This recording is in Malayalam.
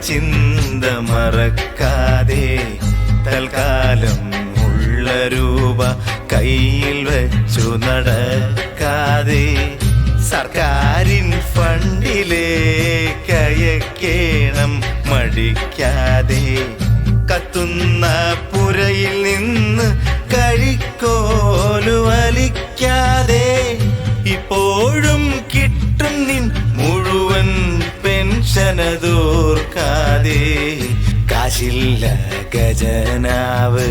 ചിന്ത മറക്കാതെ തൽക്കാലം ഉള്ള രൂപ കയ്യിൽ വെച്ചു നടക്കാതെ സർക്കാരിൻ ഫണ്ടിലേക്ക് അയക്കേണം മടിക്കാതെ കത്തുന്ന പുരയിൽ നിന്ന് കഴിക്കോലു വലിക്കാതെ ഇപ്പോഴും കിട്ടും നിൻ മുഴുവൻ പെൻഷനതോർക്കാതെ കാശില്ല ഖജനാവ്